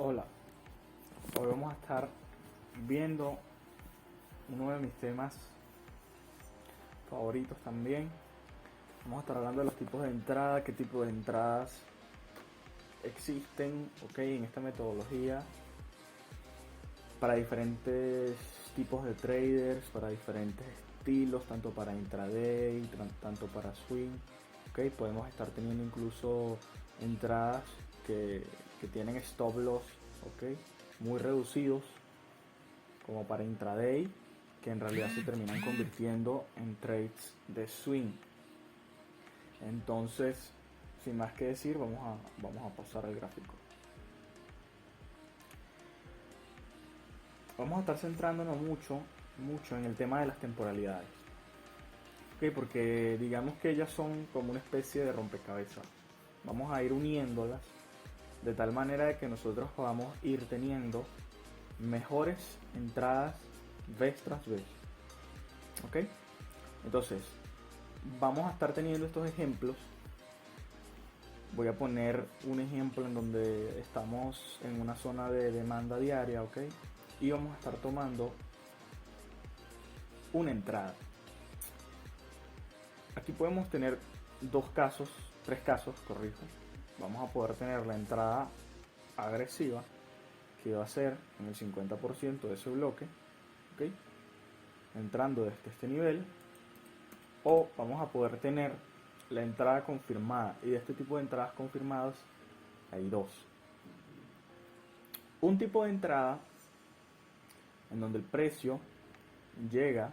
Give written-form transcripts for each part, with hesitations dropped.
Hola, hoy vamos a estar viendo uno de mis temas favoritos también. Vamos a estar hablando de los tipos de entrada, qué tipo de entradas existen, en esta metodología para diferentes tipos de traders, para diferentes estilos, tanto para intraday, tanto para swing. Podemos estar teniendo incluso entradas que tienen stop loss, muy reducidos, como para intraday, que en realidad se terminan convirtiendo en trades de swing. Entonces, sin más que decir, vamos a pasar al gráfico. Vamos a estar centrándonos mucho en el tema de las temporalidades, porque digamos que ellas son como una especie de rompecabezas. Vamos a ir uniéndolas de tal manera de que nosotros podamos ir teniendo mejores entradas vez tras vez. Entonces, vamos a estar teniendo estos ejemplos. Voy a poner un ejemplo en donde estamos en una zona de demanda diaria, y vamos a estar tomando una entrada. Aquí podemos tener tres casos, corrijo. Vamos a poder tener la entrada agresiva, que va a ser en el 50% de ese bloque, entrando desde este nivel, o vamos a poder tener la entrada confirmada, y de este tipo de entradas confirmadas hay dos. Un tipo de entrada en donde el precio llega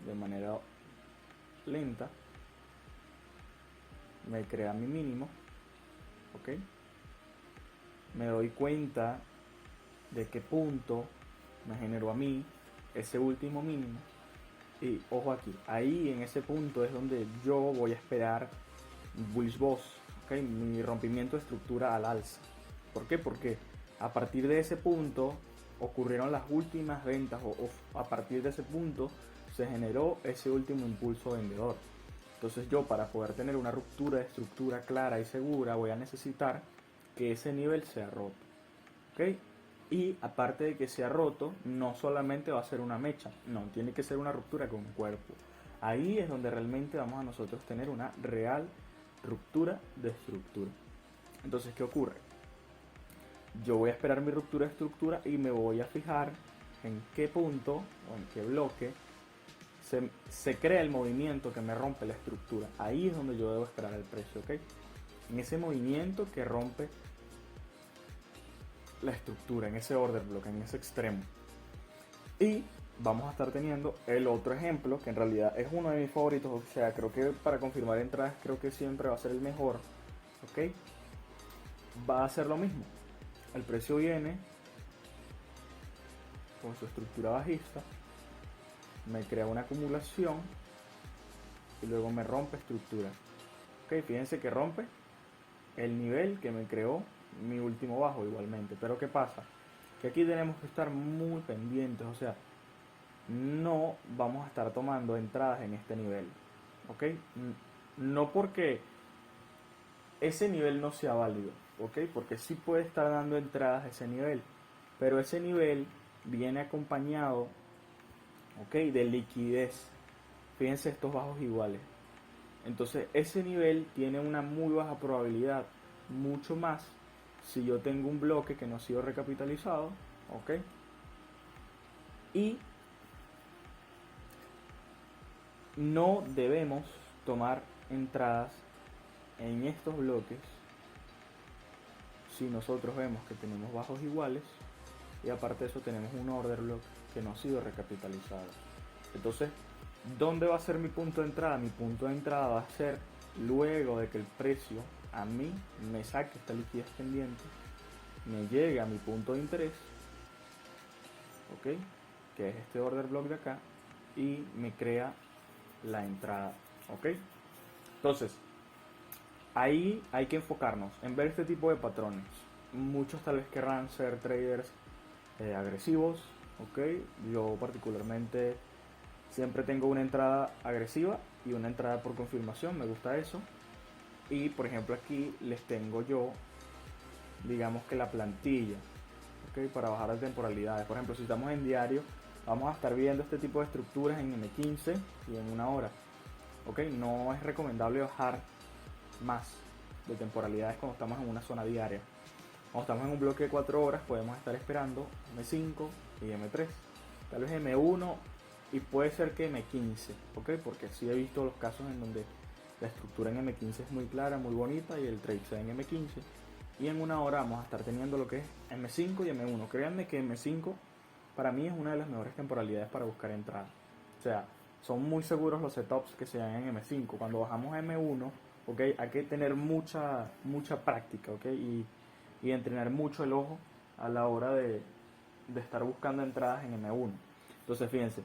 de manera lenta, me crea mi mínimo, me doy cuenta de qué punto me generó a mí ese último mínimo, y ojo aquí, ahí en ese punto es donde yo voy a esperar bullish boss, mi rompimiento de estructura al alza. ¿Por qué? Porque a partir de ese punto ocurrieron las últimas ventas, o a partir de ese punto se generó ese último impulso vendedor. Entonces yo, para poder tener una ruptura de estructura clara y segura, voy a necesitar que ese nivel sea roto. Y aparte de que sea roto, no solamente va a ser una mecha, no, tiene que ser una ruptura con cuerpo. Ahí es donde realmente vamos a nosotros tener una real ruptura de estructura. Entonces, ¿qué ocurre? Yo voy a esperar mi ruptura de estructura y me voy a fijar en qué punto o en qué bloque se crea el movimiento que me rompe la estructura. Ahí es donde yo debo esperar el precio, en ese movimiento que rompe la estructura, en ese order block, en ese extremo. Y vamos a estar teniendo el otro ejemplo, que en realidad es uno de mis favoritos. O sea, creo que para confirmar entradas, creo que siempre va a ser el mejor. Va a ser lo mismo. El precio viene con su estructura bajista, me crea una acumulación y luego me rompe estructura. Fíjense que rompe el nivel que me creó mi último bajo igualmente. Pero ¿qué pasa? Que aquí tenemos que estar muy pendientes. O sea, no vamos a estar tomando entradas en este nivel. No porque ese nivel no sea válido, porque sí puede estar dando entradas a ese nivel, pero ese nivel viene acompañado, de liquidez. Fíjense estos bajos iguales. Entonces ese nivel tiene una muy baja probabilidad, mucho más si yo tengo un bloque que no ha sido recapitalizado, y no debemos tomar entradas en estos bloques si nosotros vemos que tenemos bajos iguales y aparte de eso tenemos un order block que no ha sido recapitalizado. Entonces, ¿dónde va a ser mi punto de entrada? Mi punto de entrada va a ser luego de que el precio a mí me saque esta liquidez pendiente, me llegue a mi punto de interés, que es este order block de acá, y me crea la entrada. Entonces, ahí hay que enfocarnos en ver este tipo de patrones. Muchos tal vez querrán ser traders agresivos, yo particularmente siempre tengo una entrada agresiva y una entrada por confirmación, me gusta eso. Y por ejemplo aquí les tengo yo, digamos que la plantilla, ¿ok? Para bajar las temporalidades. Por ejemplo, si estamos en diario, vamos a estar viendo este tipo de estructuras en M15 y en una hora, ¿ok? No es recomendable bajar más de temporalidades cuando estamos en una zona diaria. Cuando estamos en un bloque de 4 horas podemos estar esperando M5 y M3, tal vez M1 y puede ser que M15, ¿ok? Porque sí he visto los casos en donde la estructura en M15 es muy clara, muy bonita y el trade se da en M15 y en una hora vamos a estar teniendo lo que es M5 y M1. Créanme que M5 para mí es una de las mejores temporalidades para buscar entrada. O sea, son muy seguros los setups que se dan en M5. Cuando bajamos a M1, ¿ok? Hay que tener mucha práctica, ¿ok? Y entrenar mucho el ojo a la hora de estar buscando entradas en M1. Entonces, fíjense,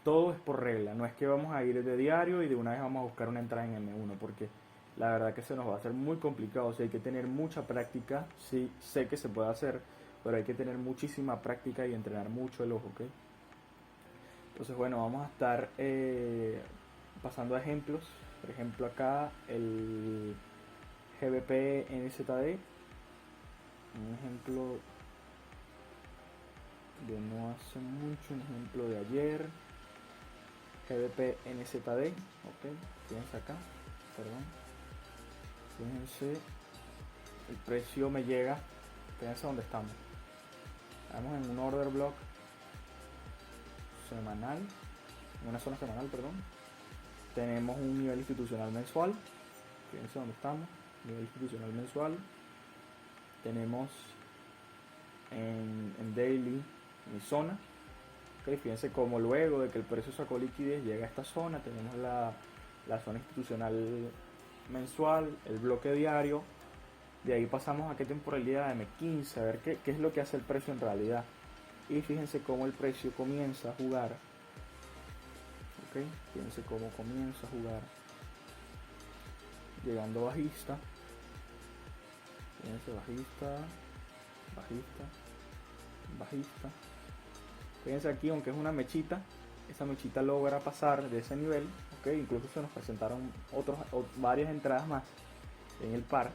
todo es por regla. No es que vamos a ir de diario y de una vez vamos a buscar una entrada en M1, porque la verdad que se nos va a hacer muy complicado. O sea, hay que tener mucha práctica. Sí, sé que se puede hacer, pero hay que tener muchísima práctica y entrenar mucho el ojo, ¿ok? Entonces, bueno, vamos a estar pasando a ejemplos. Por ejemplo, acá el GBP NZD, un ejemplo de no hace mucho, un ejemplo de ayer. GBP NZD, ok, fíjense acá, perdón, fíjense, el precio me llega, fíjense dónde estamos. Estamos en un order block semanal, en una zona semanal, perdón. Tenemos un nivel institucional mensual, fíjense dónde estamos, nivel institucional mensual. Tenemos en daily mi zona, okay, fíjense como luego de que el precio sacó liquidez llega a esta zona, tenemos la zona institucional mensual, el bloque diario. De ahí pasamos a qué temporalidad, M15, a ver qué es lo que hace el precio en realidad. Y fíjense cómo el precio comienza a jugar. ¿Ok? Fíjense cómo comienza a jugar. Llegando bajista. Fíjense, bajista, bajista, bajista. Fíjense aquí, aunque es una mechita, esa mechita logra pasar de ese nivel. ¿Ok? Incluso se nos presentaron varias entradas más en el par.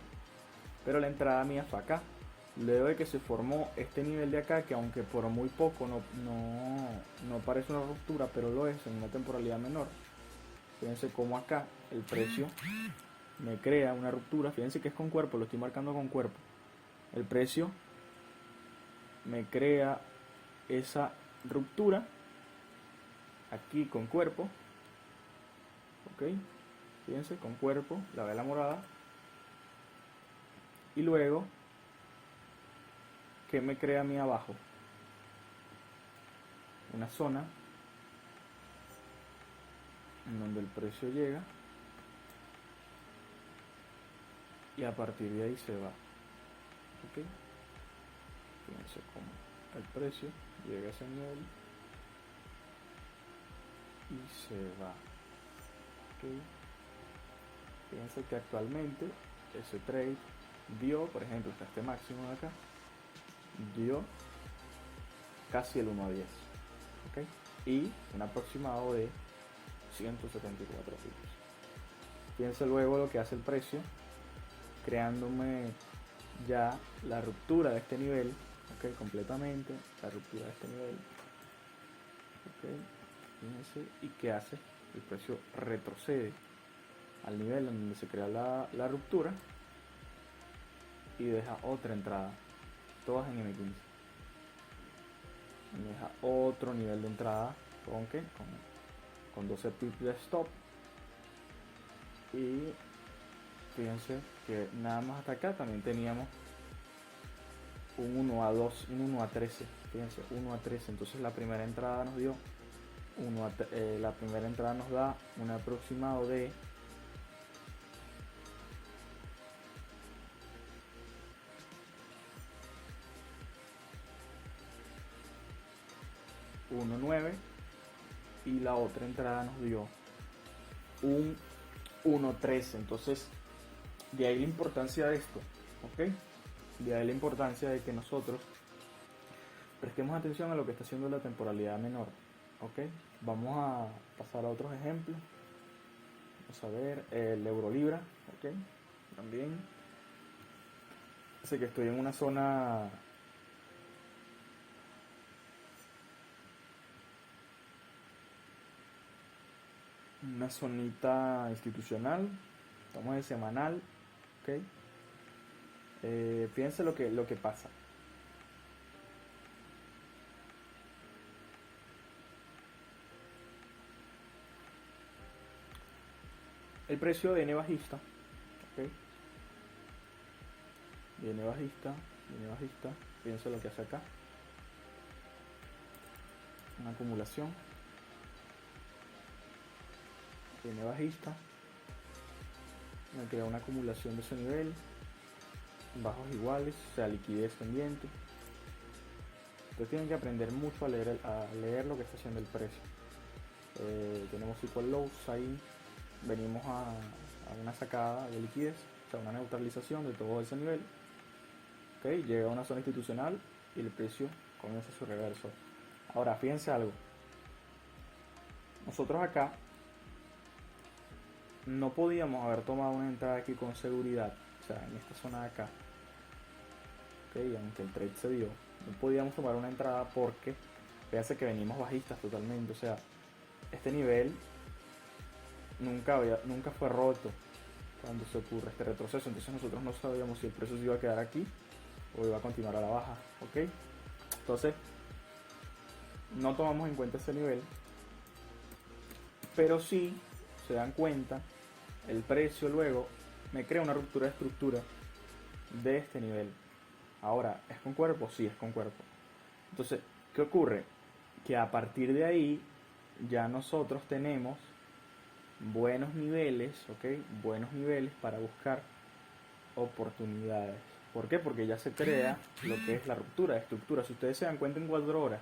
Pero la entrada mía fue acá. Luego de que se formó este nivel de acá, que aunque por muy poco no parece una ruptura, pero lo es en una temporalidad menor. Fíjense cómo acá el precio me crea una ruptura. Fíjense que es con cuerpo, lo estoy marcando con cuerpo. El precio me crea esa ruptura aquí con cuerpo. Ok, fíjense, con cuerpo, la vela morada. Y luego, ¿qué me crea a mí abajo? Una zona en donde el precio llega y a partir de ahí se va. Ok, fíjense cómo el precio llega a ese nivel y se va. Ok, fíjense que actualmente ese trade dio, por ejemplo, hasta este máximo de acá, dio casi el 1 a 10. Ok, y un aproximado de 174 pips. Fíjense luego lo que hace el precio, creándome ya la ruptura de este nivel, ok, completamente, la ruptura de este nivel, ok, fíjense, y qué hace, el precio retrocede al nivel en donde se crea la ruptura y deja otra entrada, todas en M15, y deja otro nivel de entrada, ¿con qué? Con 12 pips de stop, y fíjense que nada más hasta acá también teníamos un 1 a 2, un 1 a 13, fíjense, 1 a 13, entonces la primera entrada nos dio la primera entrada nos da un aproximado de 1.9 y la otra entrada nos dio un 1.13. Entonces, de ahí la importancia de esto, ¿ok? De ahí la importancia de que nosotros prestemos atención a lo que está haciendo la temporalidad menor, ¿ok? Vamos a pasar a otros ejemplos. Vamos a ver el euro libra, ¿ok? También sé que estoy en una zona una zonita institucional, estamos en semanal, ¿ok? Fíjense lo que pasa. El precio viene bajista, ¿ok? Viene bajista, viene bajista. Fíjense lo que hace acá. Una acumulación. Viene bajista. Me crea una acumulación de ese nivel. Bajos iguales, o sea, liquidez pendiente. Ustedes tienen que aprender mucho a leer lo que está haciendo el precio. Tenemos equal lows ahí. Venimos a una sacada de liquidez, o sea, una neutralización de todo ese nivel. Okay, llega a una zona institucional y el precio comienza su reverso. Ahora, fíjense algo. Nosotros acá no podíamos haber tomado una entrada aquí con seguridad, o sea, en esta zona de acá. Okay, aunque el trade se dio, no podíamos tomar una entrada porque fíjense que venimos bajistas totalmente, o sea, este nivel nunca fue roto cuando se ocurre este retroceso, entonces nosotros no sabíamos si el precio se iba a quedar aquí o iba a continuar a la baja, ¿ok? Entonces no tomamos en cuenta ese nivel, pero sí se dan cuenta, el precio luego me crea una ruptura de estructura de este nivel. Ahora, ¿es con cuerpo? Sí, es con cuerpo. Entonces, ¿qué ocurre? Que a partir de ahí ya nosotros tenemos buenos niveles, ¿ok? Buenos niveles para buscar oportunidades. ¿Por qué? Porque ya se crea lo que es la ruptura de estructura. Si ustedes se dan cuenta en 4 horas,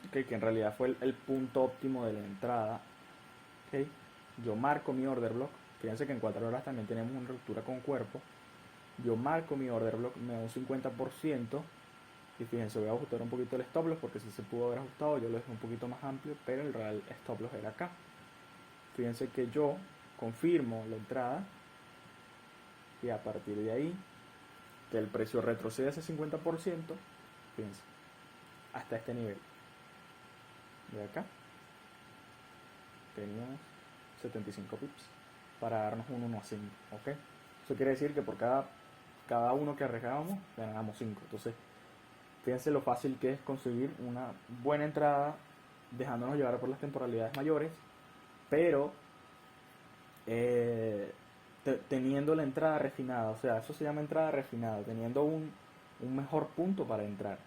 ¿okay? Que en realidad fue el punto óptimo de la entrada, ¿okay? Yo marco mi order block. Fíjense que en 4 horas también tenemos una ruptura con cuerpo. Yo marco mi order block, me da un 50%. Y fíjense, voy a ajustar un poquito el stop loss porque si se pudo haber ajustado, yo lo dejé un poquito más amplio, pero el real stop loss era acá. Fíjense que yo confirmo la entrada y a partir de ahí que el precio retrocede ese 50%, fíjense, hasta este nivel de acá teníamos 75 pips para darnos un 1 a 5, ¿ok? Eso quiere decir que por cada uno que arriesgábamos ganábamos 5. Entonces fíjense lo fácil que es conseguir una buena entrada dejándonos llevar por las temporalidades mayores, pero teniendo la entrada refinada, o sea, eso se llama entrada refinada, teniendo un mejor punto para entrar.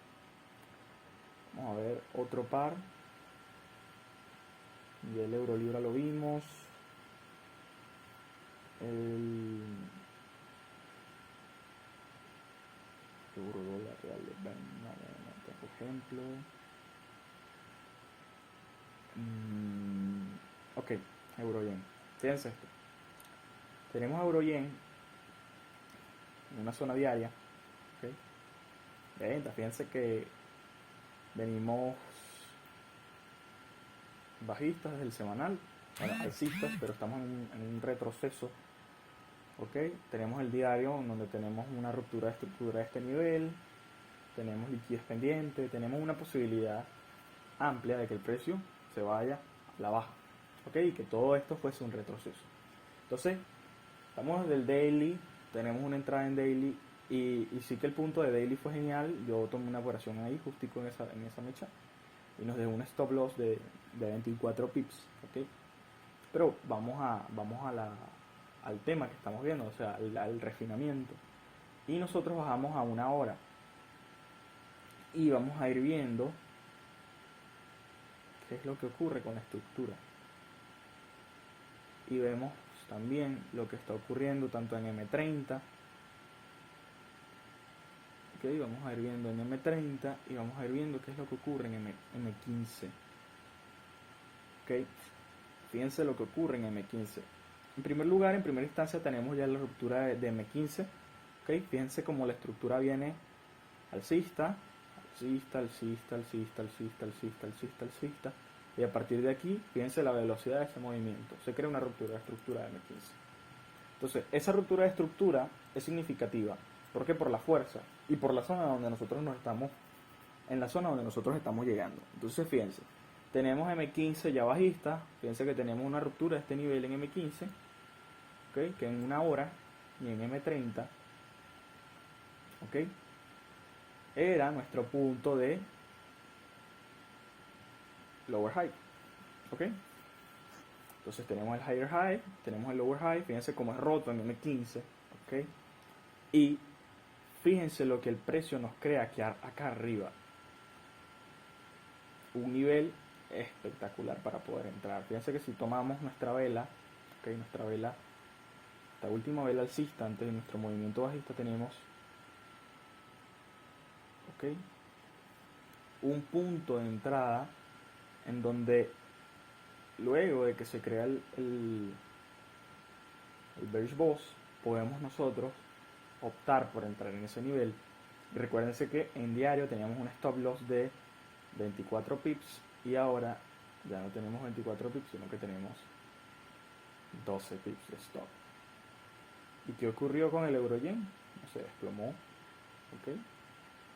Vamos a ver otro par. Y el euro libra lo vimos. El euro dólar real, por ejemplo. Ok, euro yen. Fíjense esto. Tenemos euro yen en una zona diaria, ¿okay? De venta. Fíjense que venimos bajistas desde el semanal, bueno, alcistas, pero estamos en un retroceso, ¿ok? Tenemos el diario donde tenemos una ruptura de estructura de este nivel, tenemos liquidez pendiente, tenemos una posibilidad amplia de que el precio se vaya a la baja, ¿ok? Y que todo esto fuese un retroceso. Entonces, estamos desde el daily, tenemos una entrada en daily y sí que el punto de daily fue genial. Yo tomé una operación ahí justico en esa mecha y nos dejó un stop loss de 24 pips, ¿ok? Pero vamos al tema que estamos viendo, o sea, al refinamiento. Y nosotros bajamos a 1 hora y vamos a ir viendo qué es lo que ocurre con la estructura. Y vemos también lo que está ocurriendo tanto en M30. Okay, vamos a ir viendo en M30 y vamos a ir viendo qué es lo que ocurre en M15. Okay. Fíjense lo que ocurre en M15. En primer lugar, en primera instancia tenemos ya la ruptura de M15. Okay. Fíjense cómo la estructura viene alcista, alcista, alcista, alcista, alcista, alcista, alcista, alcista. Y a partir de aquí, fíjense la velocidad de ese movimiento. Se crea una ruptura de estructura de M15. Entonces, esa ruptura de estructura es significativa. ¿Por qué? Por la fuerza y por la zona donde nosotros estamos llegando. Entonces, fíjense, Tenemos M15 ya bajista. Fíjense que tenemos una ruptura de este nivel en M15, ¿okay? Que en una hora, y en M30, ¿okay? Era nuestro punto de lower high, ¿ok? Entonces tenemos el higher high, tenemos el lower high, fíjense cómo es roto en M15, ¿ok? Y fíjense lo que el precio nos crea aquí, acá arriba. Un nivel espectacular para poder entrar. Fíjense que si tomamos nuestra vela, ¿ok? Nuestra vela, esta última vela alcista antes de nuestro movimiento bajista, tenemos, ¿ok? Un punto de entrada en donde luego de que se crea el bearish boss, podemos nosotros optar por entrar en ese nivel. Y recuérdense que en diario teníamos un stop loss de 24 pips y ahora ya no tenemos 24 pips, sino que tenemos 12 pips de stop. ¿Y qué ocurrió con el euro yen? No se desplomó, ¿ok?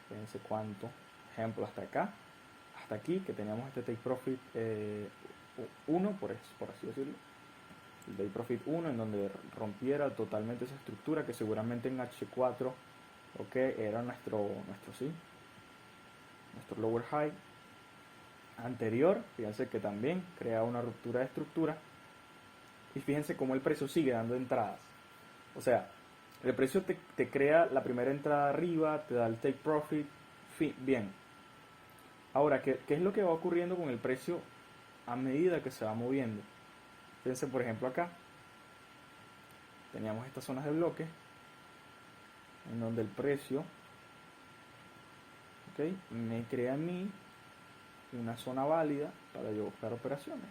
Fíjense cuánto, ejemplo, hasta acá, hasta aquí, que teníamos este take profit 1, por así decirlo, el take profit 1, en donde rompiera totalmente esa estructura, que seguramente en H4, ok, era nuestro lower high anterior. Fíjense que también crea una ruptura de estructura, y fíjense cómo el precio sigue dando entradas. O sea, el precio te crea la primera entrada arriba, te da el take profit, bien. Ahora, ¿qué es lo que va ocurriendo con el precio a medida que se va moviendo? Fíjense, por ejemplo, acá teníamos estas zonas de bloque en donde el precio, ¿okay?, me crea a mí una zona válida para yo buscar operaciones.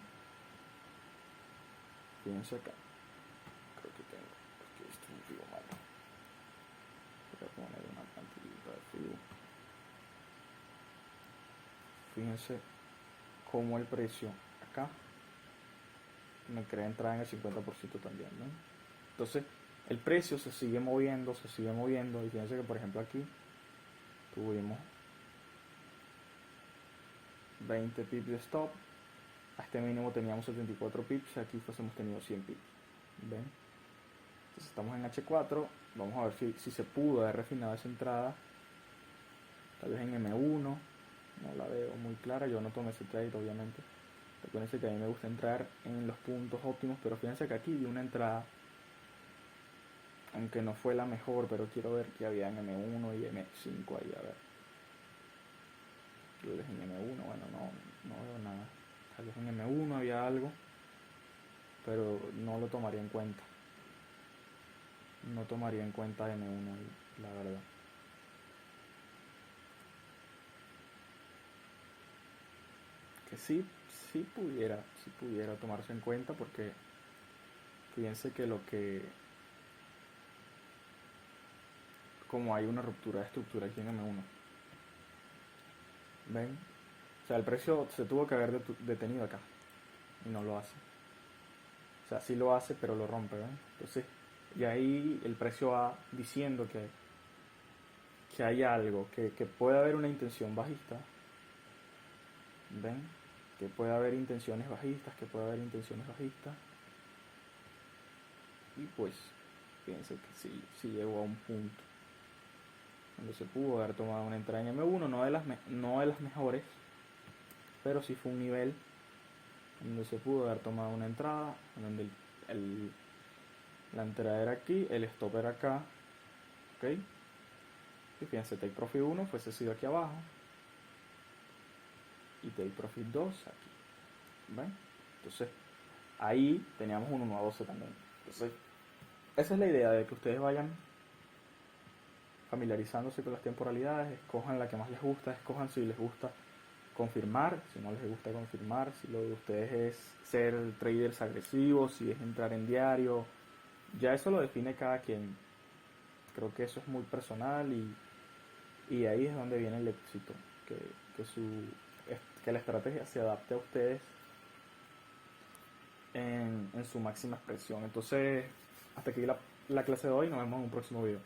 Fíjense acá, creo que tengo, porque esto es un fibo malo. Voy a poner una plantillita de fibo. Fíjense cómo el precio acá me crea entrada en el 50% también, ¿no? Entonces el precio se sigue moviendo, y fíjense que por ejemplo aquí tuvimos 20 pips de stop, a este mínimo teníamos 74 pips, aquí hemos tenido 100 pips, ¿ven? Entonces estamos en H4, vamos a ver si se pudo haber refinado esa entrada, tal vez en M1, no la veo muy clara, yo no tomé ese trade obviamente. Recuerden que a mí me gusta entrar en los puntos óptimos, pero fíjense que aquí vi una entrada, aunque no fue la mejor, pero quiero ver que había en M1 y M5 ahí, a ver. Yo en M1, bueno, no veo nada. Tal vez en M1 había algo, pero no lo tomaría en cuenta. No tomaría en cuenta M1 ahí, la verdad. Que sí pudiera tomarse en cuenta, porque fíjense que como hay una ruptura de estructura aquí en M1, ¿ven? O sea, el precio se tuvo que haber detenido acá y no lo hace. O sea, sí lo hace, pero lo rompe, ¿ven? Entonces, y ahí el precio va diciendo que hay algo, que puede haber una intención bajista, ¿ven? Que puede haber intenciones bajistas, y pues fíjense que sí llegó a un punto donde se pudo haber tomado una entrada en M1, no de las mejores, pero sí fue un nivel donde se pudo haber tomado una entrada, donde la entrada era aquí, el stop era acá, ¿ok? Y fíjense, take profit 1 fuese sido aquí abajo, y take profit 2 aquí, ¿ven? Entonces ahí teníamos un 1 a 12 también. Entonces esa es la idea, de que ustedes vayan familiarizándose con las temporalidades, escojan la que más les gusta, escojan si les gusta confirmar, si no les gusta confirmar, si lo de ustedes es ser traders agresivos, si es entrar en diario, ya eso lo define cada quien. Creo que eso es muy personal, y ahí es donde viene el éxito, que la estrategia se adapte a ustedes en su máxima expresión. Entonces, hasta aquí la clase de hoy, nos vemos en un próximo video.